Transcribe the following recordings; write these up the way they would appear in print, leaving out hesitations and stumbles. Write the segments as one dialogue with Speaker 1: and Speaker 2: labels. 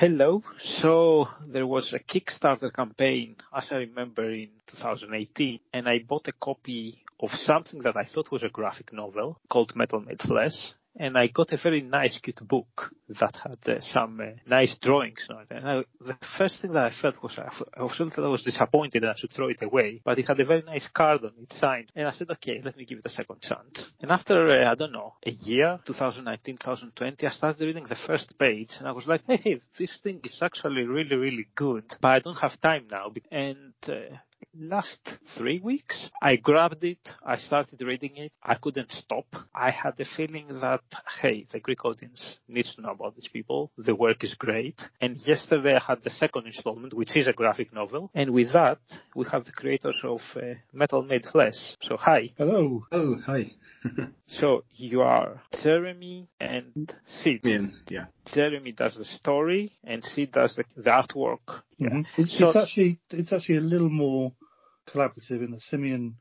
Speaker 1: Hello. So there was a Kickstarter campaign, as I remember, in 2018, and I bought a copy of something that I thought was a graphic novel called Metal Made Flesh. And I got a very nice, cute book that had some nice drawings on it. And the first thing that I felt was I was disappointed and I should throw it away. But it had a very nice card on it, signed. And I said, okay, let me give it a second chance. And after, I don't know, a year, 2019, 2020, I started reading the first page. And I was like, hey, this thing is actually really, really good. But I don't have time now. And last 3 weeks, I grabbed it, I started reading it, I couldn't stop. I had the feeling that, hey, the Greek audience needs to know about these people, the work is great. And yesterday I had the second installment, which is a graphic novel, and with that, we have the creators of Metal Made Flesh. So hi.
Speaker 2: Hello.
Speaker 3: Oh, hi.
Speaker 1: So you are Jeremy and Sid.
Speaker 3: Yeah.
Speaker 1: Jeremy does the story and Sid does the artwork. Yeah.
Speaker 2: Mm-hmm. It's actually a little more collaborative in that Simeon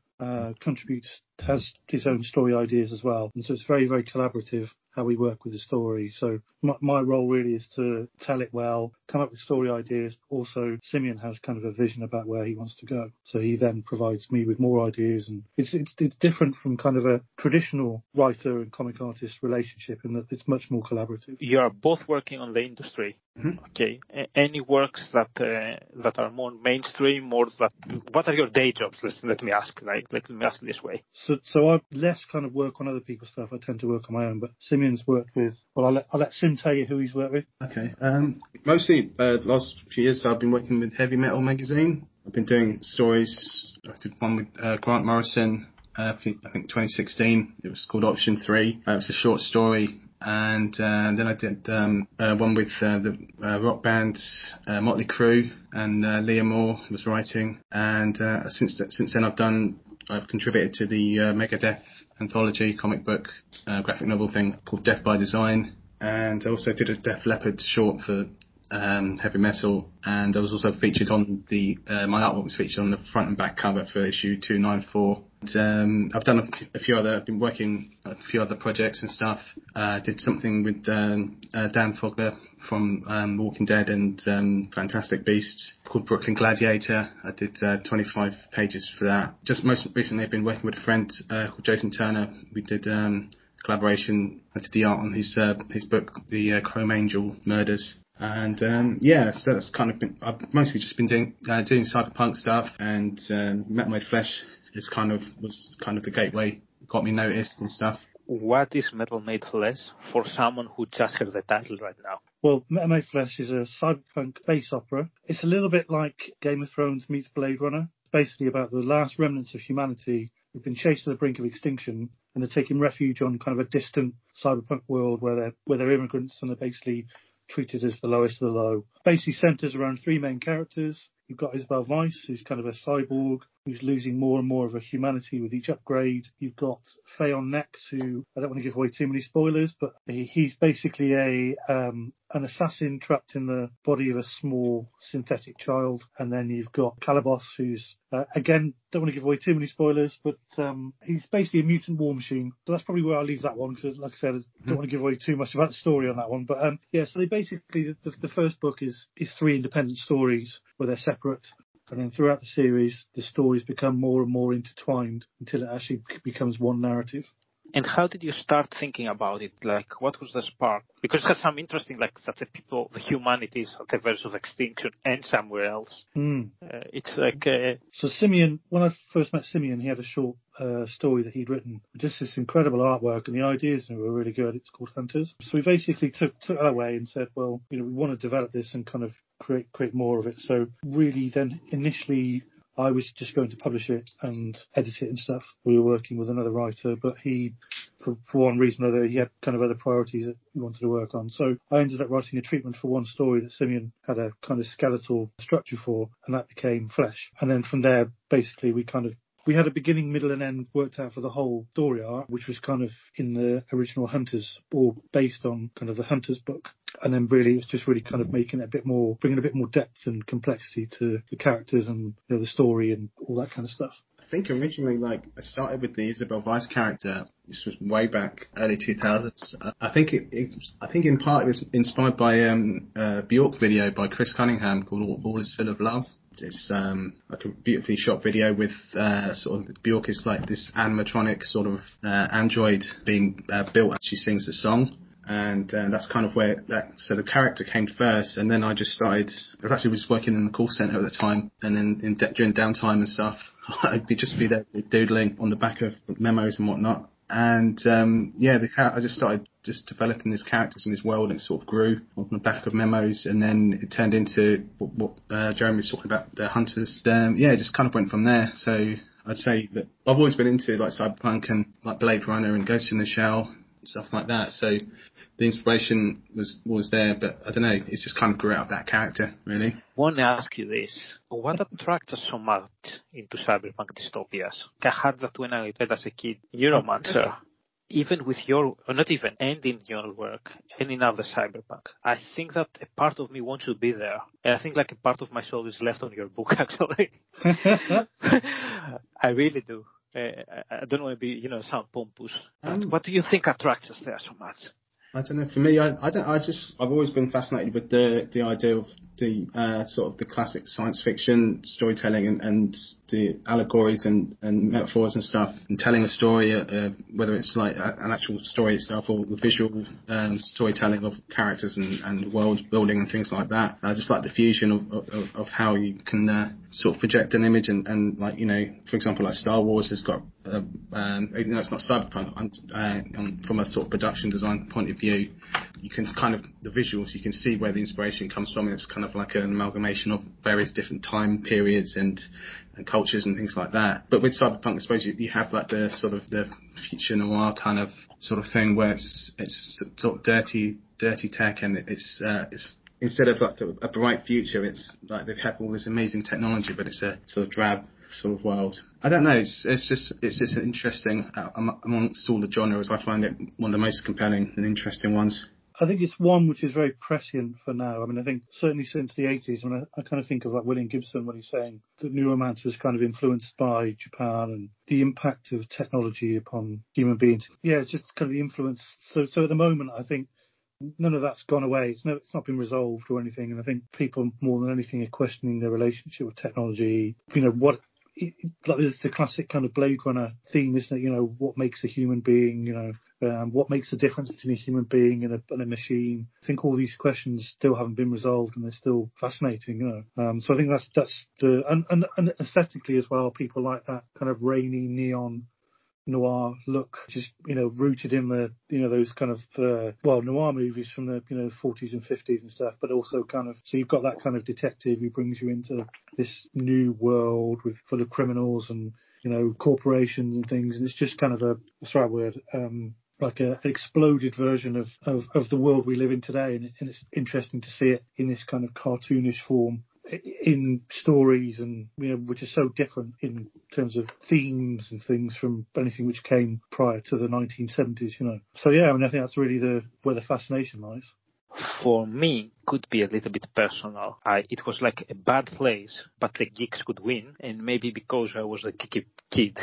Speaker 2: has his own story ideas as well, and so it's very, very collaborative how we work with the story. So my role really is to tell it well, come up with story ideas. Also, Simeon has kind of a vision about where he wants to go, so he then provides me with more ideas, and it's different from kind of a traditional writer and comic artist relationship in that it's much more collaborative.
Speaker 1: You are both working on the industry. Mm-hmm. Okay. Any works that are more mainstream, or what are your day jobs? Let me ask this way.
Speaker 2: So I less kind of work on other people's stuff. I tend to work on my own, but Simeon's worked with. Well, I'll let Sim tell you who he's worked with.
Speaker 3: Okay. Mostly the last few years I've been working with Heavy Metal magazine. I've been doing stories. I did one with Grant Morrison. I think 2016. It was called Option 3. It was a short story. And then I did one with the rock band Motley Crue, and Leah Moore was writing. And since then I've contributed to the Megadeth anthology comic book graphic novel thing called Death by Design, and I also did a Def Leppard short for Heavy Metal, and I was also featured on my artwork was featured on the front and back cover for issue 294. I've done I've been working on a few other projects and stuff. Did something with Dan Fogler from Walking Dead and Fantastic Beasts called Brooklyn Gladiator. I did 25 pages for that. Just most recently I've been working with a friend called Jason Turner. We did collaboration. I did the art on his book, The Chrome Angel Murders. And so that's kind of been. I've mostly just been doing cyberpunk stuff, and Metal Made Flesh was kind of the gateway, got me noticed and stuff.
Speaker 1: What is Metal Made Flesh for someone who just heard the title right now?
Speaker 2: Well, Metal Made Flesh is a cyberpunk space opera. It's a little bit like Game of Thrones meets Blade Runner. It's basically about the last remnants of humanity who've been chased to the brink of extinction, and they're taking refuge on kind of a distant cyberpunk world where they're immigrants and they're basically treated as the lowest of the low. Basically centres around three main characters. You've got Isabel Weiss, who's kind of a cyborg, who's losing more and more of her humanity with each upgrade. You've got Phaon Nex, who, I don't want to give away too many spoilers, but he's basically an assassin trapped in the body of a small synthetic child. And then you've got Calabos, who's, again, don't want to give away too many spoilers, but he's basically a mutant war machine. So that's probably where I'll leave that one, because like I said, I don't want to give away too much about the story on that one. But so they basically, the first book is three independent stories where they're separate. And then throughout the series, the stories become more and more intertwined until it actually becomes one narrative.
Speaker 1: And how did you start thinking about it? Like, what was the spark? Because it has some interesting, like, that the humanity is at the verge of extinction and somewhere else. It's like...
Speaker 2: So Simeon, when I first met Simeon, he had a short story that he'd written. Just this incredible artwork, and the ideas were really good. It's called Hunters. So we basically took that away and said, well, we want to develop this and kind of create more of it. So really then initially I was just going to publish it and edit it and stuff. We were working with another writer, but he, for one reason or another, he had kind of other priorities that he wanted to work on. So I ended up writing a treatment for one story that Simeon had a kind of skeletal structure for, and that became Flesh. And then from there, basically, we had a beginning, middle and end worked out for the whole story arc, which was kind of in the original Hunters, or based on kind of the Hunters book. And then really it's just really kind of bringing a bit more depth and complexity to the characters and the story and all that kind of stuff.
Speaker 3: I think originally, like, I started with the Isabel Weiss character. This was way back early 2000s. I think in part it was inspired by a Bjork video by Chris Cunningham called All Is Full of Love. It's like a beautifully shot video with sort of Bjork is like this animatronic sort of android being built as she sings the song. And that's kind of where so the character came first, and then I just started. I was actually just working in the call center at the time, and then during downtime and stuff, I'd just be there doodling on the back of memos and whatnot. And I just started just developing these characters in this world, and it sort of grew on the back of memos, and then it turned into what Jeremy was talking about, the hunters. It just kind of went from there. So I'd say that I've always been into like cyberpunk and like Blade Runner and Ghost in the Shell, stuff like that. So the inspiration was there, but I don't know, it's just kind of grew out of that character, really.
Speaker 1: I want to ask you this. What attracts us so much into cyberpunk dystopias? I had that when I read as a kid, Neuromancer. Even with and in your work, and in other cyberpunk, I think that a part of me wants to be there. And I think like a part of my soul is left on your book, actually. I really do. I don't want to be, sound pompous. What do you think attracts us there so much?
Speaker 3: I don't know. For me, I've always been fascinated with the idea of the sort of the classic science fiction storytelling and the allegories and metaphors and stuff, and telling a story, whether it's like an actual story itself or the visual storytelling of characters and world building and things like that. I just like the fusion of how you can sort of project an image and like, for example, like Star Wars has got, even though it's not cyberpunk, from a sort of production design point of view, you can kind of, the visuals, you can see where the inspiration comes from, and it's kind of like an amalgamation of various different time periods and cultures and things like that. But with cyberpunk, I suppose you have like the sort of the future noir kind of sort of thing where it's sort of dirty tech, and it's instead of like a bright future, it's like they have all this amazing technology, but it's a sort of drab sort of world. I don't know. It's just interesting. Amongst all the genres, I find it one of the most compelling and interesting ones.
Speaker 2: I think it's one which is very prescient for now. I mean, I think certainly since the 80s, when I kind of think of like William Gibson when he's saying that Neuromancer was kind of influenced by Japan and the impact of technology upon human beings. Yeah, it's just kind of the influence. So at the moment, I think none of that's gone away. It's not been resolved or anything. And I think people more than anything are questioning their relationship with technology. Like it's the classic kind of Blade Runner theme, isn't it? What makes a human being? What makes the difference between a human being and a machine? I think all these questions still haven't been resolved, and they're still fascinating. So I think that's and aesthetically as well. People like that kind of rainy neon noir look, just rooted in the those kind of noir movies from the 40s and 50s and stuff, but also kind of, so you've got that kind of detective who brings you into this new world full of criminals and corporations and things, and it's just kind of like an exploded version of the world we live in today, and it's interesting to see it in this kind of cartoonish form in stories, and which are so different in terms of themes and things from anything which came prior to the 1970s. So yeah, I mean, I think that's really where the fascination lies.
Speaker 1: For me, could be a little bit personal. It was like a bad place, but the geeks could win, and maybe because I was a geeky kid,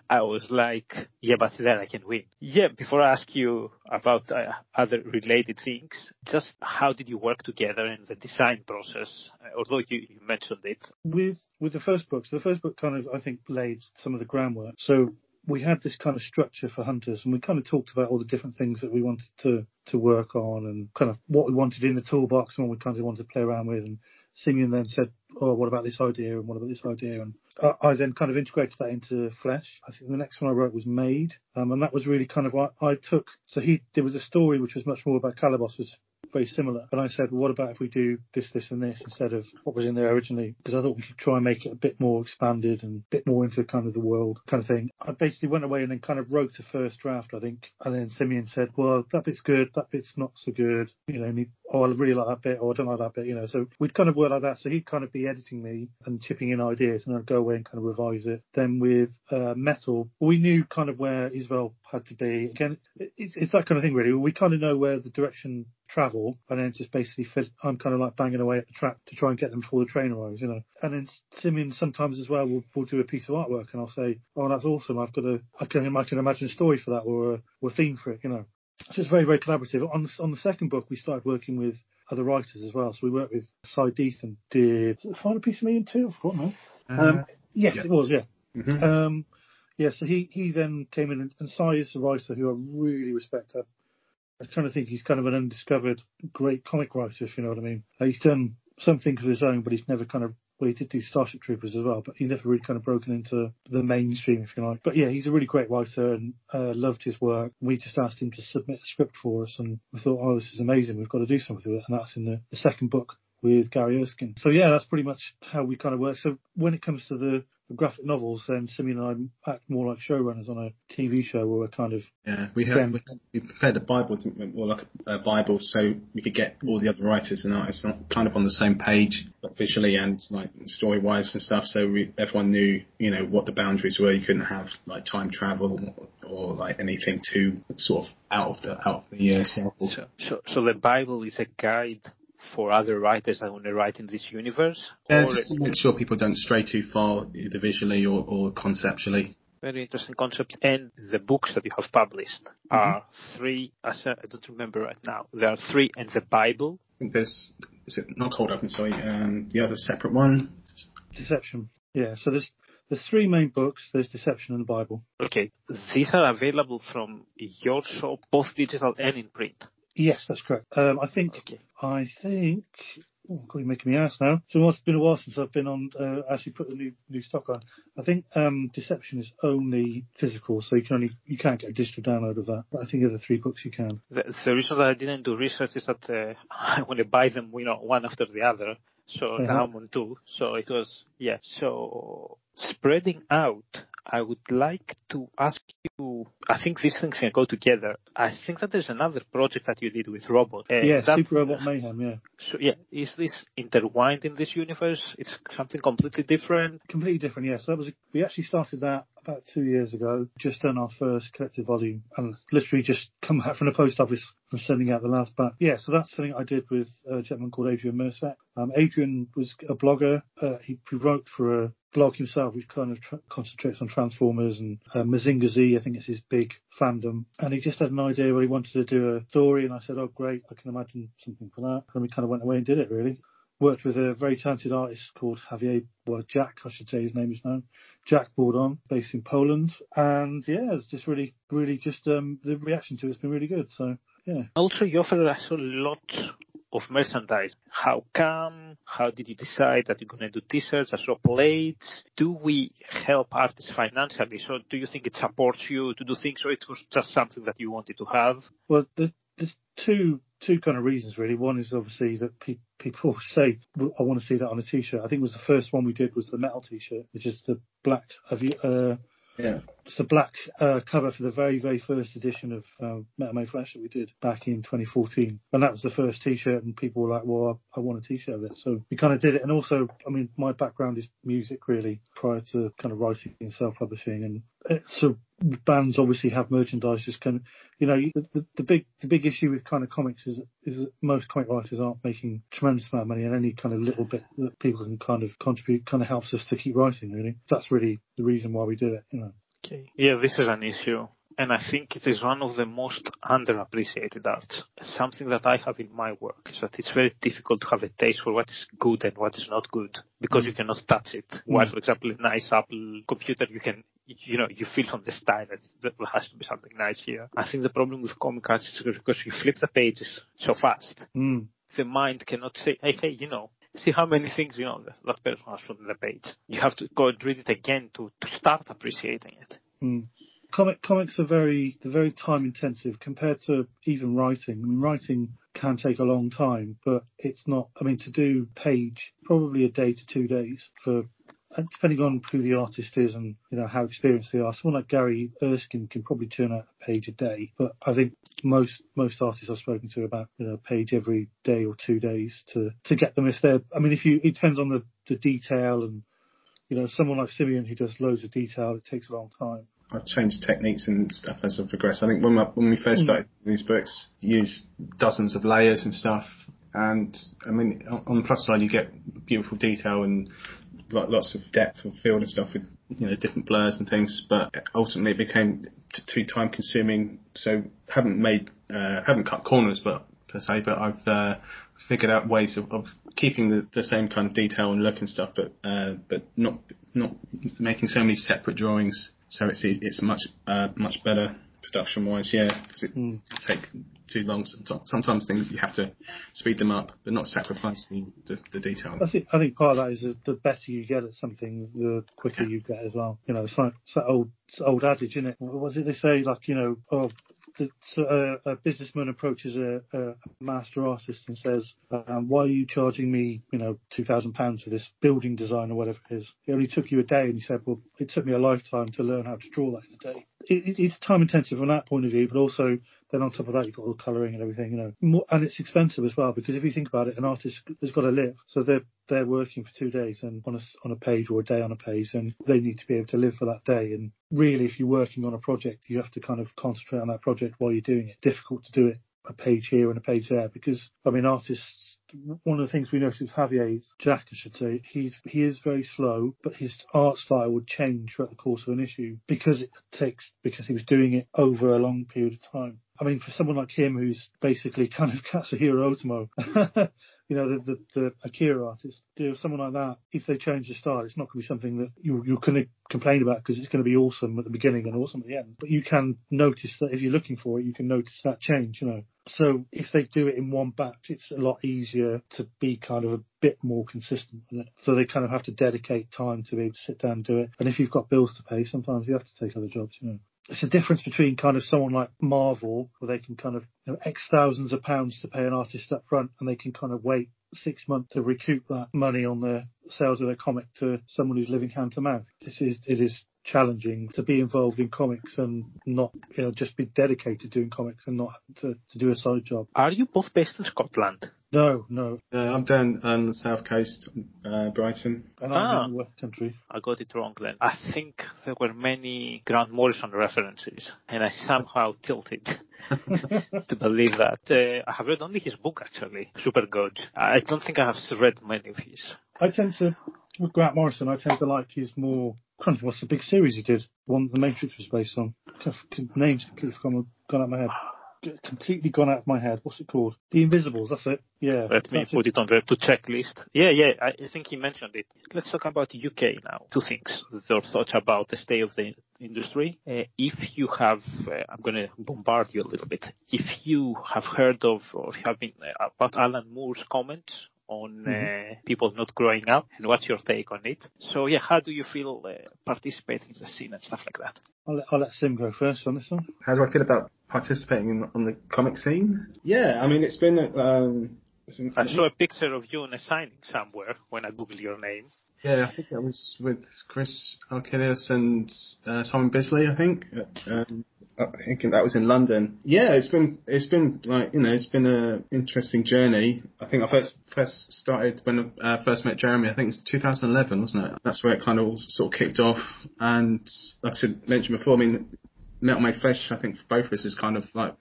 Speaker 1: I was like, yeah, but then I can win. Yeah, before I ask you about other related things, just how did you work together in the design process? Although you mentioned it.
Speaker 2: With the first book, so the first book kind of, I think, laid some of the groundwork. So we had this kind of structure for Hunters, and we kind of talked about all the different things that we wanted to work on, and kind of what we wanted in the toolbox and what we kind of wanted to play around with. And Simeon then said, oh, what about this idea, and what about this idea? And I then kind of integrated that into Flesh. I think the next one I wrote was Made, and that was really kind of what I took. So there was a story which was much more about Calabos, was very similar. And I said, well, what about if we do this, and this instead of what was in there originally? Because I thought we could try and make it a bit more expanded and a bit more into kind of the world kind of thing. I basically went away and then kind of wrote a first draft, I think. And then Simeon said, well, that bit's good, that bit's not so good. I really like that bit, or I don't like that bit, So we'd kind of work like that. So he'd kind of be editing me and chipping in ideas, and I'd go away and kind of revise it. Then with Metal, we knew kind of where Isabel had to be. Again, it's that kind of thing, really. We kind of know where the direction travel, and then just basically I'm kind of like banging away at the track to try and get them before the train arrives, you know. And then Simeon sometimes as well will do a piece of artwork, and I'll say, oh, that's awesome, I can imagine a story for that, or a theme for it, you know. So it's very, very collaborative. On the second book, we started working with other writers as well. So we worked with Cy Deaton, did Final Piece of Me too? I forgot now. Yes, yeah. It was, yeah. Mm-hmm. So he then came in, and Cy is a writer who I really respect. I kind of think he's kind of an undiscovered great comic writer, if you know what I mean. He's done some things of his own, but he's never kind of, well, he did do Starship Troopers as well, but he never really kind of broken into the mainstream, if you like. But yeah, he's a really great writer, and loved his work. We just asked him to submit a script for us, and we thought, oh, this is amazing, we've got to do something with it, and that's in the second book with Gary Erskine. So yeah, that's pretty much how we kind of work. So when it comes to the graphic novels, then Simeon and I act more like showrunners on a TV show, where we're kind of... Yeah,
Speaker 3: we prepared a Bible, didn't we? More like a Bible, so we could get all the other writers and artists kind of on the same page, like visually and like story-wise and stuff, so everyone knew, you know, what the boundaries were. You couldn't have like time travel or like anything too sort of out of the circle.
Speaker 1: So the Bible is a guide for other writers that want to write in this universe?
Speaker 3: Just to make sure people don't stray too far, either visually or conceptually.
Speaker 1: Very interesting concept. And the books that you have published are three, I don't remember right now, there are three, and the Bible.
Speaker 3: I think is it not Cold Open, sorry, the other separate one?
Speaker 2: Deception. Yeah, so there's three main books. There's Deception and the Bible.
Speaker 1: Okay. These are available from your shop, both digital and in print?
Speaker 2: Yes, that's correct. I think, oh, God, you're making me ask now. So it's been a while since I've been on, actually put the new stock on. I think, Deception is only physical, so you can't get a digital download of that. But I think the other three books you can.
Speaker 1: The reason that I didn't do research is that, I want to buy them, you know, one after the other. So now I'm on two. So it was, yeah. So spreading out, I would like to ask you, I think these things can go together. I think that there's another project that you did with robots.
Speaker 2: Super Robot Mayhem, yeah.
Speaker 1: So yeah, is this intertwined in this universe? It's something completely different?
Speaker 2: Completely different, yes. Yeah. So we actually started that about 2 years ago, just done our first collected volume, and literally just come back from the post office from sending out the last batch. Yeah, so that's something I did with a gentleman called Adrian Merced. Adrian was a blogger. He wrote for a blog himself, which kind of concentrates on Transformers and Mazinger Z, I think it's his big fandom. And he just had an idea where he wanted to do a story, and I said, oh, great, I can imagine something for that. And we kind of went away and did it, really. Worked with a very talented artist called Jack, I should say his name is now. Jack Bordon, based in Poland. And yeah, it's just really, really just, the reaction to it's been really good. So, yeah.
Speaker 1: Also, you offer us a lot of merchandise. How come? How did you decide that you're going to do t-shirts, as plates? Do we help artists financially? So do you think it supports you to do things, or it was just something that you wanted to have?
Speaker 2: Well, there's two kind of reasons, really. One is obviously that people say, I want to see that on a t-shirt. I think it was the first one we did was the metal t-shirt, which is the black, it's the black cover for the very, very first edition of Metal May Flesh that we did back in 2014. And that was the first t-shirt, and people were like, well, I want a t-shirt of it. So we kind of did it. And also, I mean, my background is music, really, prior to kind of writing and self-publishing. And so bands obviously have merchandise, just kind of, you know, the big issue with kind of comics is that most comic writers aren't making a tremendous amount of money, and any kind of little bit that people can kind of contribute kind of helps us to keep writing, really. That's really the reason why we do it, you know.
Speaker 1: Okay. Yeah, this is an issue. And I think it is one of the most underappreciated arts. Something that I have in my work is that it's very difficult to have a taste for what is good and what is not good, because you cannot touch it. While, for example, a nice Apple computer, you can, you know, you feel from the style that there has to be something nice here. I think the problem with comic arts is because you flip the pages so fast. The mind cannot say, hey, you know, see how many things, you know, that person has from the page. You have to go and read it again to start appreciating it.
Speaker 2: Comics are very time intensive compared to even writing. I mean, writing can take a long time, but it's not. I mean, to do page, probably a day to 2 days for, depending on who the artist is and, you know, how experienced they are. Someone like Gary Erskine can probably turn out a page a day, but I think most artists I've spoken to about, you know, a page every day or 2 days to get them. If they're, I mean, it depends on the detail, and, you know, someone like Simeon who does loads of detail, it takes a long time.
Speaker 3: I've changed techniques and stuff as I've progressed. I think when we first started these books, you use dozens of layers and stuff. And I mean, on the plus side, you get beautiful detail and lots of depth of field and stuff with, you know, different blurs and things. But ultimately, it became too time consuming. So haven't cut corners, but I've figured out ways of keeping the same kind of detail and look and stuff, but not making so many separate drawings. So it's much better production wise, because it take too long. Sometimes things you have to speed them up, but not sacrifice the detail.
Speaker 2: I think part of that is the better you get at something, the quicker you get as well. You know, it's that old adage, isn't it? What was it they say? Like, you know, a businessman approaches a master artist and says, why are you charging me, you know, £2,000 for this building design or whatever it is? It only took you a day. And he said, well, it took me a lifetime to learn how to draw that in a day. It's time intensive from that point of view, but also then on top of that, you've got all the colouring and everything, you know. And it's expensive as well, because if you think about it, an artist has got to live. So they're working for 2 days and on a page, or a day on a page, and they need to be able to live for that day. And really, if you're working on a project, you have to kind of concentrate on that project while you're doing it. Difficult to do it a page here and a page there, because, I mean, artists, one of the things we noticed with Jack, I should say, he is very slow, but his art style would change throughout the course of an issue because he was doing it over a long period of time. I mean, for someone like him, who's basically kind of Katsuhiro Otomo, you know, the Akira artist, someone like that, if they change the style, it's not going to be something that you're going to complain about, because it's going to be awesome at the beginning and awesome at the end. But you can notice that if you're looking for it, you can notice that change, you know. So if they do it in one batch, it's a lot easier to be kind of a bit more consistent with it. So they kind of have to dedicate time to be able to sit down and do it. And if you've got bills to pay, sometimes you have to take other jobs, you know. It's a difference between kind of someone like Marvel, where they can kind of, you know, X thousands of pounds to pay an artist up front, and they can kind of wait 6 months to recoup that money on the sales of their comic, to someone who's living hand to mouth. It is challenging to be involved in comics and not, you know, just be dedicated to doing comics and not to do a side job.
Speaker 1: Are you both based in Scotland?
Speaker 2: No.
Speaker 3: I'm down on the south coast, Brighton.
Speaker 2: And I'm in the West Country.
Speaker 1: I got it wrong then. I think there were many Grant Morrison references, and I somehow tilted to believe that. I have read only his book, actually, Super Good. I don't think I have read many of his.
Speaker 2: With Grant Morrison, I tend to like his more, what's the big series he did? One The Matrix was based on. Names completely gone out of my head. Completely gone out of my head. What's it called? The Invisibles, that's it. Yeah.
Speaker 1: Let me put it on the checklist. Yeah, I think he mentioned it. Let's talk about the UK now. Two things. Your thoughts about the state of the industry. If you have, I'm going to bombard you a little bit. If you have heard of, or have been, about Alan Moore's comments on people not growing up, and what's your take on it? So yeah, how do you feel participating in the scene and stuff like that?
Speaker 2: I'll let Sim go first on this one.
Speaker 3: How do I feel about participating on the comic scene? Yeah, I mean, it's been...
Speaker 1: I saw a picture of you in a signing somewhere when I googled your name.
Speaker 3: Yeah, I think that was with Chris Alkelius and Simon Bisley, I think. I think that was in London. Yeah, it's been like, you know, it's been an interesting journey. I think I first started when I first met Jeremy. I think it was 2011, wasn't it? That's where it kind of all sort of kicked off. And like I mentioned before, I mean, Metal Made Flesh, I think for both of us is kind of like,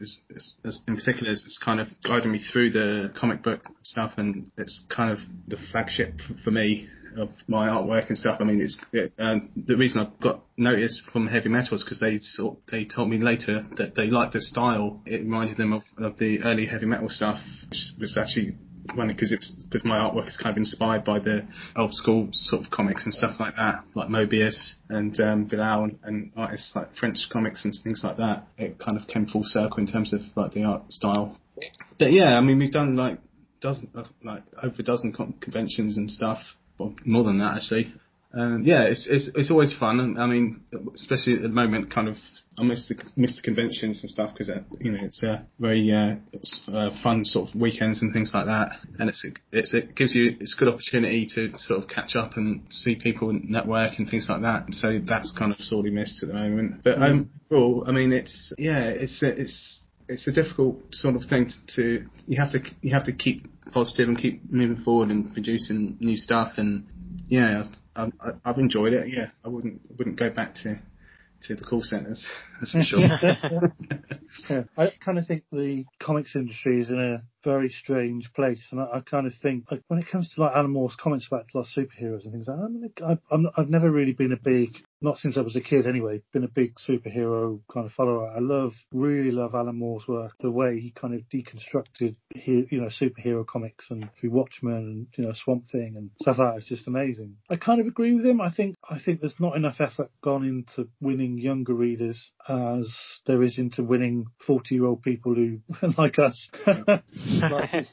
Speaker 3: in particular, it's kind of guiding me through the comic book stuff, and it's kind of the flagship for me of my artwork and stuff. I mean, the reason I got noticed from heavy metal is because they told me later that they liked the style. It reminded them of the early heavy metal stuff, which was actually funny because my artwork is kind of inspired by the old school sort of comics and stuff like that, like Mobius and Bilal and artists like French comics and things like that. It kind of came full circle in terms of like the art style. But yeah, I mean, we've done like over a dozen conventions and stuff. Well, more than that actually. Yeah, it's always fun, and I mean, especially at the moment, kind of I miss the conventions and stuff because you know, it's very fun sort of weekends and things like that, and it gives you a good opportunity to sort of catch up and see people and network and things like that. So that's kind of sorely missed at the moment. But overall, I mean, it's a difficult sort of thing to you have to keep positive and keep moving forward and producing new stuff, and yeah, I've enjoyed it. Yeah, I wouldn't go back to to the call centres, that's for sure.
Speaker 2: Yeah. I kind of think the comics industry is in a very strange place, and I kind of think, like, when it comes to like Alan Moore's comments about like superheroes and things like that, I've never really been a big, not since I was a kid anyway, been a big superhero kind of follower. I really love Alan Moore's work, the way he kind of deconstructed, superhero comics and through Watchmen and, Swamp Thing and stuff like that. It's just amazing. I kind of agree with him. I think there's not enough effort gone into winning younger readers as there is into winning 40-year-old people who like us.
Speaker 1: I'm in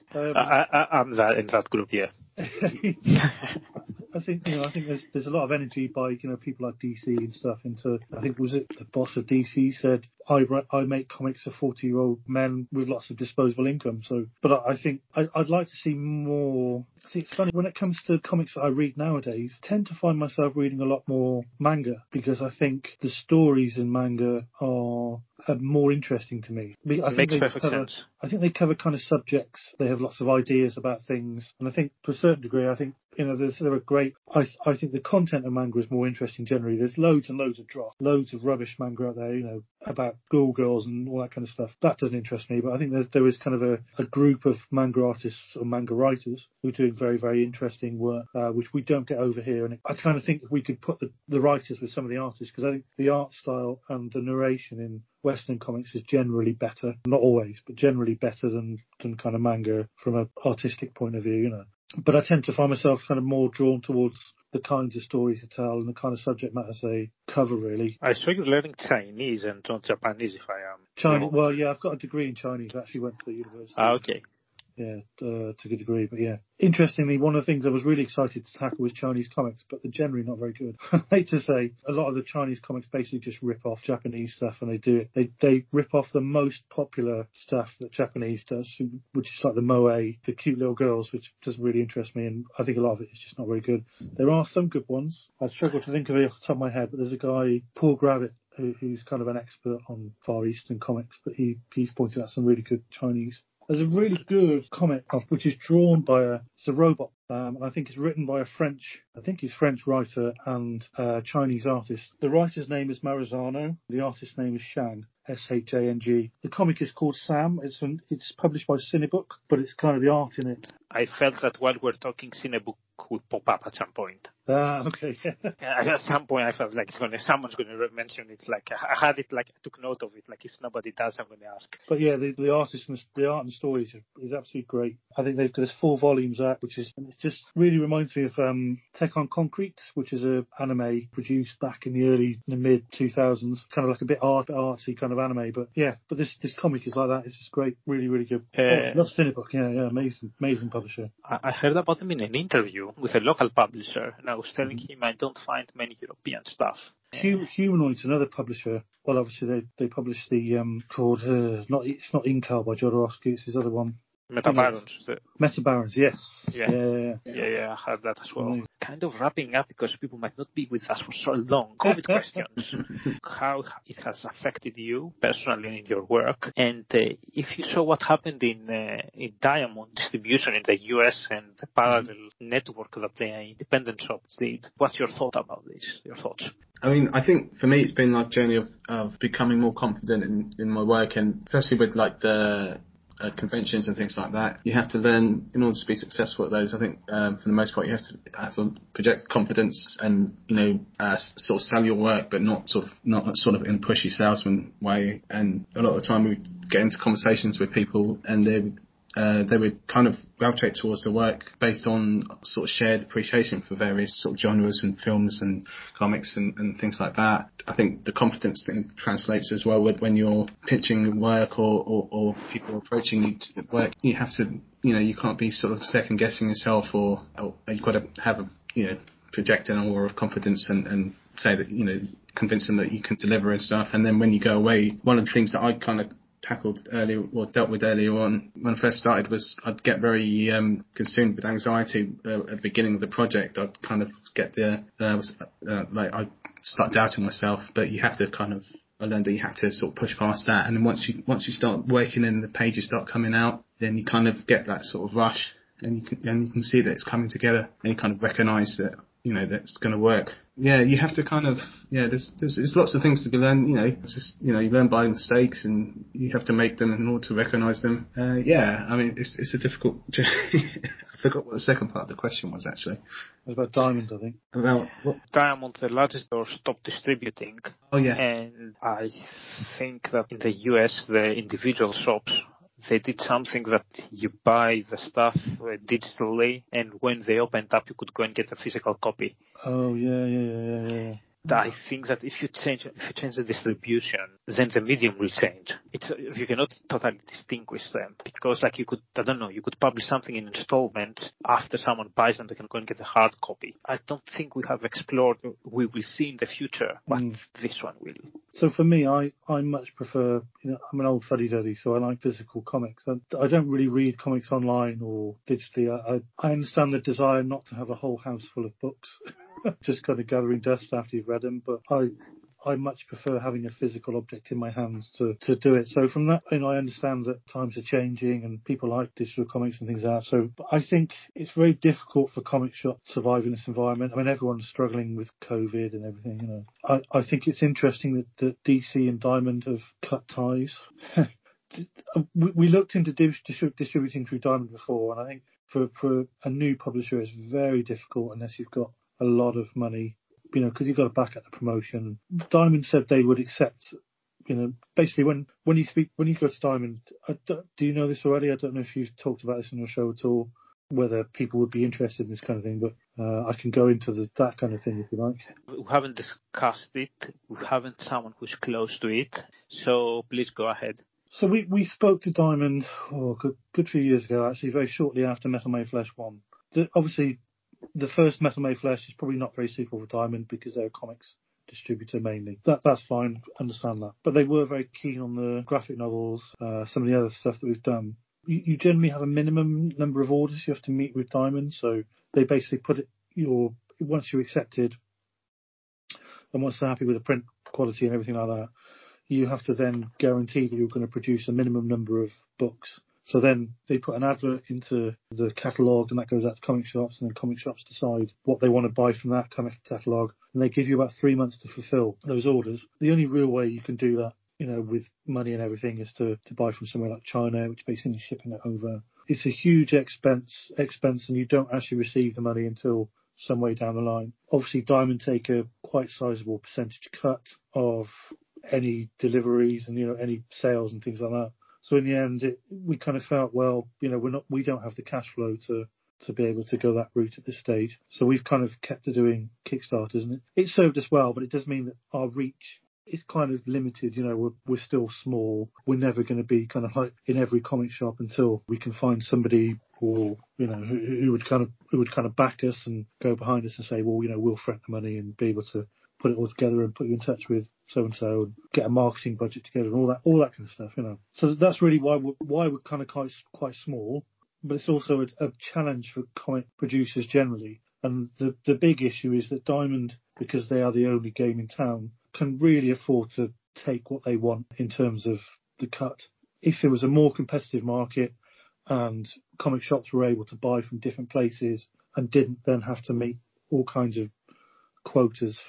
Speaker 1: that group, yeah.
Speaker 2: I think there's a lot of energy by people like DC and stuff into. I think was it the boss of DC said I make comics for 40-year-old men with lots of disposable income. So, but I think I'd like to see more. See, it's funny when it comes to comics that I read nowadays. I tend to find myself reading a lot more manga because I think the stories in manga are more interesting to me.
Speaker 1: Makes perfect sense.
Speaker 2: I think they cover kind of subjects. They have lots of ideas about things, and I think to a certain degree, I think there are great. I think the content of manga is more interesting generally. There's loads and loads of dross, loads of rubbish manga out there, about schoolgirls and all that kind of stuff. That doesn't interest me, but I think there is kind of a group of manga artists or manga writers who are doing very, very interesting work, which we don't get over here. And I kind of think if we could put the writers with some of the artists, because I think the art style and the narration in Western comics is generally better, not always, but generally better than kind of manga from an artistic point of view, But I tend to find myself kind of more drawn towards the kinds of stories to tell and the kind of subject matters they cover, really.
Speaker 1: I saw you're learning Chinese and not Japanese, if I am.
Speaker 2: Chinese? Well, yeah, I've got a degree in Chinese. I actually went to the university.
Speaker 1: Okay.
Speaker 2: Yeah, to a good degree, but yeah. Interestingly, one of the things I was really excited to tackle was Chinese comics, but they're generally not very good. I hate to say, a lot of the Chinese comics basically just rip off Japanese stuff, and they rip off the most popular stuff that Japanese does, which is like the moe, the cute little girls, which doesn't really interest me, and I think a lot of it is just not very good. There are some good ones. I struggle to think of it off the top of my head, but there's a guy, Paul Gravett, who's kind of an expert on Far Eastern comics, but he's pointed out some really good Chinese. There's a really good comic which is drawn by it's a robot, and I think it's written by a French writer and Chinese artist. The writer's name is Marizano. The artist's name is Shang, Shang. The comic is called Sam. It's published by Cinebook, but it's kind of the art in it.
Speaker 1: I felt that while we're talking, Cinebook would pop up at some point.
Speaker 2: Okay.
Speaker 1: At some point, I felt like someone's going to mention it. Like I had it, like I took note of it. Like if nobody does, I'm going to ask.
Speaker 2: But yeah, the artist and the art and stories is absolutely great. I think there's 4 volumes out, it just really reminds me of Tech on Concrete, which is an anime produced back in the mid 2000s, kind of like a bit artsy kind of anime. But yeah, this comic is like that. It's just great, really, really good. I love Cinebook. Yeah, amazing publisher.
Speaker 1: I heard about them in an interview with a local publisher, and I was telling him I don't find many European stuff.
Speaker 2: Humanoid's another publisher. Well, obviously they publish the called it's not Incal by Jodorowsky. It's his other one. Metabarons, yes.
Speaker 1: Yeah, I heard that as well. Kind of wrapping up, because people might not be with us for so long. COVID questions. How it has affected you personally in your work, and if you saw what happened in Diamond distribution in the US and the parallel network that the independent shops did, what's your thought about this? Your thoughts?
Speaker 3: I mean, I think for me it's been like a journey of becoming more confident in my work, and especially with like the conventions and things like that. You have to learn in order to be successful at those. I think for the most part you have to project confidence and sort of sell your work, but not sort of in a pushy salesman way. And a lot of the time we would get into conversations with people, and they would kind of gravitate towards the work based on sort of shared appreciation for various sort of genres and films and comics and things like that. I think the confidence thing translates as well with when you're pitching work or people approaching you to work. You have to, you can't be sort of second guessing yourself, or you've got to have project an aura of confidence and say that, convince them that you can deliver and stuff. And then when you go away, one of the things that I kind of tackled earlier or dealt with earlier on when I first started was I'd get very consumed with anxiety at the beginning of the project. I'd kind of get I'd start doubting myself, but you have to I learned that you have to sort of push past that, and then once you start working and the pages start coming out, then you kind of get that sort of rush, and you can see that it's coming together, and you kind of recognise that that's going to work. Yeah, you have to kind of, there's lots of things to be learned, you learn by mistakes and you have to make them in order to recognise them. I mean, it's a difficult, I forgot what the second part of the question was actually.
Speaker 2: It was about Diamond, I think.
Speaker 3: About what?
Speaker 1: Diamond, the largest store, stopped distributing.
Speaker 3: Oh yeah.
Speaker 1: And I think that in the US, the individual shops, they did something that you buy the stuff digitally, and when they opened up, you could go and get a physical copy.
Speaker 2: Oh yeah.
Speaker 1: I think that if you change the distribution, then the medium will change. You cannot totally distinguish them because, like, you could publish something in installments after someone buys them, they can go and get a hard copy. I don't think we have explored. We will see in the future what this one will.
Speaker 2: So for me, I much prefer. I'm an old fuddy-duddy, so I like physical comics. I don't really read comics online or digitally. I understand the desire not to have a whole house full of books. Just kind of gathering dust after you've read them, but I much prefer having a physical object in my hands to do it. So from that, I understand that times are changing and people like digital comics and things like that. So I think it's very difficult for comic shops to survive in this environment. I mean, everyone's struggling with COVID and everything, I think it's interesting that DC and Diamond have cut ties. We looked into distributing through Diamond before, and I think for a new publisher, it's very difficult unless you've got a lot of money, because you've got to back up the promotion. Diamond said they would accept, basically when you go to Diamond, do you know this already? I don't know if you've talked about this on your show at all, whether people would be interested in this kind of thing, but I can go into that kind of thing if you like.
Speaker 1: We haven't discussed it. We haven't someone who's close to it. So please go ahead.
Speaker 2: So we spoke to Diamond good few years ago, actually, very shortly after Metal May Flesh 1. Obviously, the first Metal May Flesh is probably not very suitable for Diamond because they're a comics distributor mainly. That's fine, understand that. But they were very keen on the graphic novels, some of the other stuff that we've done. You generally have a minimum number of orders you have to meet with Diamond, so they basically put once you're accepted and once they're happy with the print quality and everything like that, you have to then guarantee that you're going to produce a minimum number of books. So then they put an advert into the catalogue and that goes out to comic shops, and then comic shops decide what they want to buy from that comic catalogue, and they give you about 3 months to fulfil those orders. The only real way you can do that, with money and everything, is to buy from somewhere like China, which basically is shipping it over. It's a huge expense, and you don't actually receive the money until some way down the line. Obviously, Diamond take a quite sizable percentage cut of any deliveries and, any sales and things like that. So in the end, we kind of felt, we don't have the cash flow to be able to go that route at this stage. So we've kind of kept to doing Kickstarters, and it served us well, but it does mean that our reach is kind of limited. We're still small. We're never going to be kind of like in every comic shop until we can find somebody who would kind of back us and go behind us and say, we'll front the money and be able to put it all together and put you in touch with so-and-so and get a marketing budget together and all that kind of stuff, So that's really why we're kind of quite small, but it's also a challenge for comic producers generally. And the big issue is that Diamond, because they are the only game in town, can really afford to take what they want in terms of the cut. If there was a more competitive market and comic shops were able to buy from different places and didn't then have to meet all kinds of quotas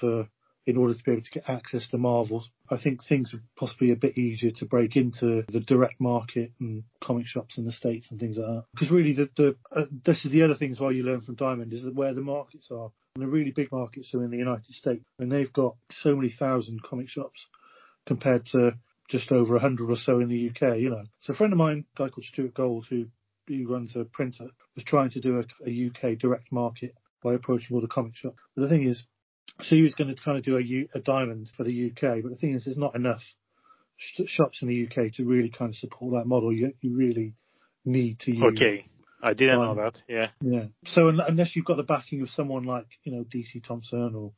Speaker 2: in order to be able to get access to Marvel, I think things would possibly be a bit easier to break into the direct market and comic shops in the States and things like that. Because really, this is the other thing as well you learn from Diamond, is that where the markets are. And the really big markets are in the United States. And they've got so many thousand comic shops compared to just over 100 or so in the UK, So a friend of mine, a guy called Stuart Gold, who runs a printer, was trying to do a UK direct market by approaching all the comic shops. But the thing is, so he was going to kind of do a Diamond for the UK, but the thing is, there's not enough shops in the UK to really kind of support that model. You really need to use.
Speaker 1: Okay, I didn't know that. Yeah.
Speaker 2: Yeah. So unless you've got the backing of someone like DC Thompson or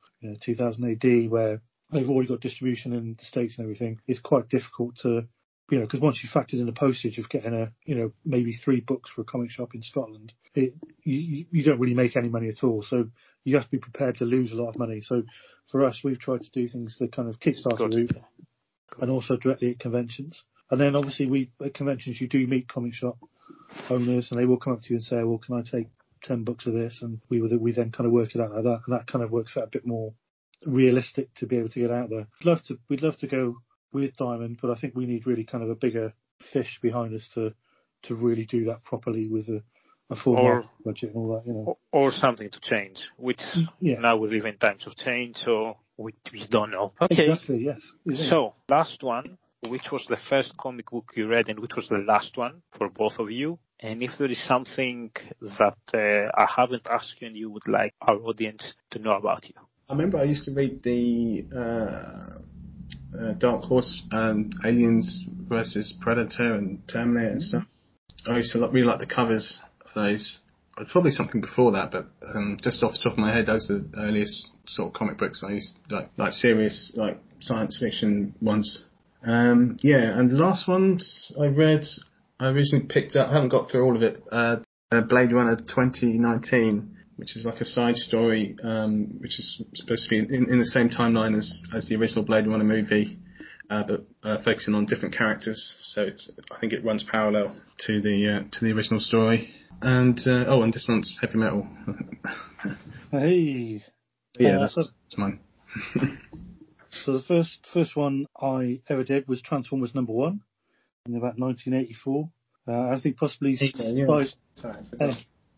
Speaker 2: 2000 AD, where they've already got distribution in the States and everything, it's quite difficult to. Because once you factored in the postage of getting maybe 3 books for a comic shop in Scotland, you don't really make any money at all. So you have to be prepared to lose a lot of money. So for us, we've tried to do things the kind of Kickstarter route and also directly at conventions. And then obviously at conventions you do meet comic shop owners and they will come up to you and say, well, can I take 10 books of this? And we then kind of work it out like that. And that kind of works out a bit more realistic to be able to get out there. We'd love to go with Diamond, but I think we need really kind of a bigger fish behind us to really do that properly with a full budget and all that, you know.
Speaker 1: Or something to change, which now we live in times of change, so we don't know. Okay.
Speaker 2: Exactly, yes.
Speaker 1: So, last one, which was the first comic book you read and which was the last one for both of you? And if there is something that I haven't asked you and you would like our audience to know about you.
Speaker 3: I remember I used to read the Dark Horse Aliens versus Predator and Terminator and stuff. I used to really like the covers of those. Probably something before that, but just off the top of my head, those are the earliest sort of comic books I used to like serious, like science fiction ones. And the last ones I read, I originally picked up, I haven't got through all of it, Blade Runner 2019, which is like a side story, which is supposed to be in the same timeline as the original Blade Runner movie, but focusing on different characters. So I think it runs parallel to the original story. And and this one's heavy metal.
Speaker 2: Hey.
Speaker 3: Yeah, that's mine.
Speaker 2: So the first one I ever did was Transformers #1 in about 1984. I think possibly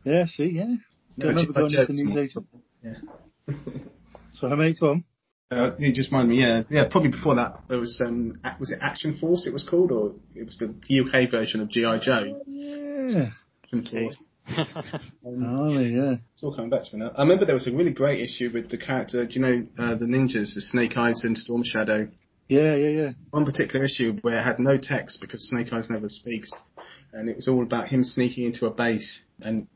Speaker 2: yeah, see, yeah.
Speaker 3: No,
Speaker 2: remember going into the news agent.
Speaker 3: Yeah.
Speaker 2: So how many come?
Speaker 3: You just reminded me, yeah. Probably before that, there was it Action Force? It was called, or it was the UK version of G.I. Joe.
Speaker 2: Yeah.
Speaker 3: Action Force.
Speaker 2: Yeah.
Speaker 3: It's all coming back to me now. I remember there was a really great issue with the character. Do you know the ninjas, the Snake Eyes and Storm Shadow?
Speaker 2: Yeah.
Speaker 3: One particular issue where it had no text because Snake Eyes never speaks, and it was all about him sneaking into a base, and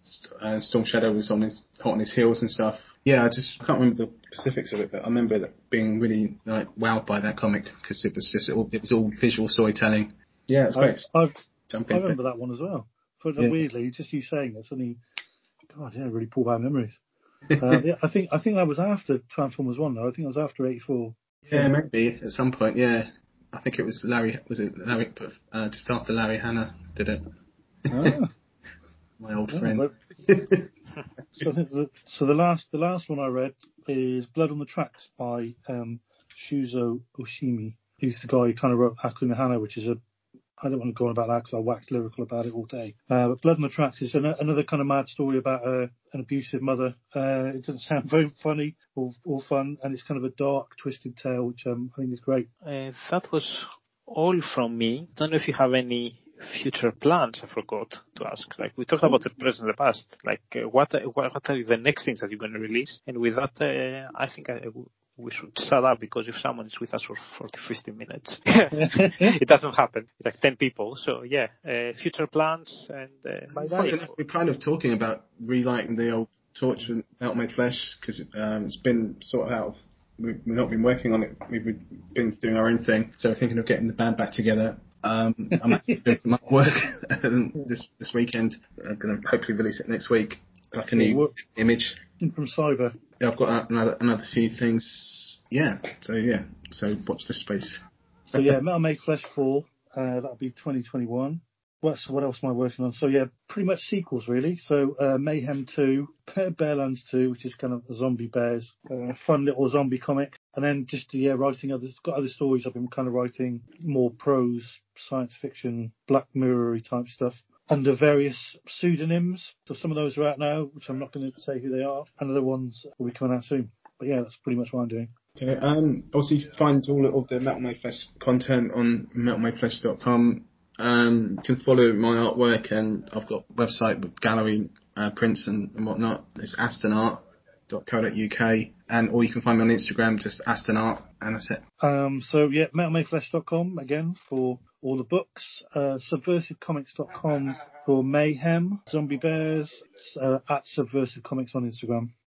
Speaker 3: Storm Shadow was hot on his heels and stuff. Yeah, I can't remember the specifics of it, but I remember that being really wowed by that comic because it was all visual storytelling. Yeah, it's great.
Speaker 2: I remember that one as well. But weirdly, just you saying it, suddenly, God, yeah, really pulled back memories. I think that was after Transformers 1, though. I think it was after 84.
Speaker 3: Yeah, maybe at some point. Yeah, I think it was Larry. Was it Larry? Just after Larry Hannah did it. My old friend.
Speaker 2: So I think the last one I read is Blood on the Tracks by Shuzo Oshimi. He's the guy who kind of wrote Haku no Hana, which is I don't want to go on about that because I wax lyrical about it all day. But Blood on the Tracks is another kind of mad story about an abusive mother. It doesn't sound very funny or fun, and it's kind of a dark, twisted tale, which I think is great.
Speaker 1: That was all from me. I don't know if you have any future plans. I forgot to ask. Like we talked about the present and the past. Like what are the next things that you're going to release? And with that, I think we should shut up because if someone is with us for 40-50 minutes, it doesn't happen. It's like 10 people. So yeah, future plans and bye-bye.
Speaker 3: We're kind of talking about relighting the old torch with Meltmade Flesh because it's been sort of out of. We've not been working on it. We've been doing our own thing. So we're thinking of getting the band back together. I'm actually doing some work this weekend. I'm going to hopefully release it next week, like a new image.
Speaker 2: From Cyber.
Speaker 3: Yeah, I've got another few things. Yeah, so watch this space.
Speaker 2: So yeah, Metal Made Flesh 4, that'll be 2021. What else am I working on? So yeah, pretty much sequels really. So Mayhem 2, Bearlands 2, which is kind of a zombie bears, fun little zombie comic. And then just writing other stories. I've been kind of writing more prose, science fiction, Black Mirror-y type stuff under various pseudonyms. So some of those are out now, which I'm not going to say who they are, and other ones will be coming out soon. But yeah, that's pretty much what I'm doing.
Speaker 3: Okay. Also, you can find all of the Metal Made Flesh content on metalmadeflesh.com. You can follow my artwork, and I've got a website with gallery prints and whatnot. It's astonart.co.uk, or you can find me on Instagram, just astonart, and that's it.
Speaker 2: So yeah, metalmadeflesh.com again for all the books, subversivecomics.com for Mayhem, Zombie Bears, at Subversive Comics on Instagram.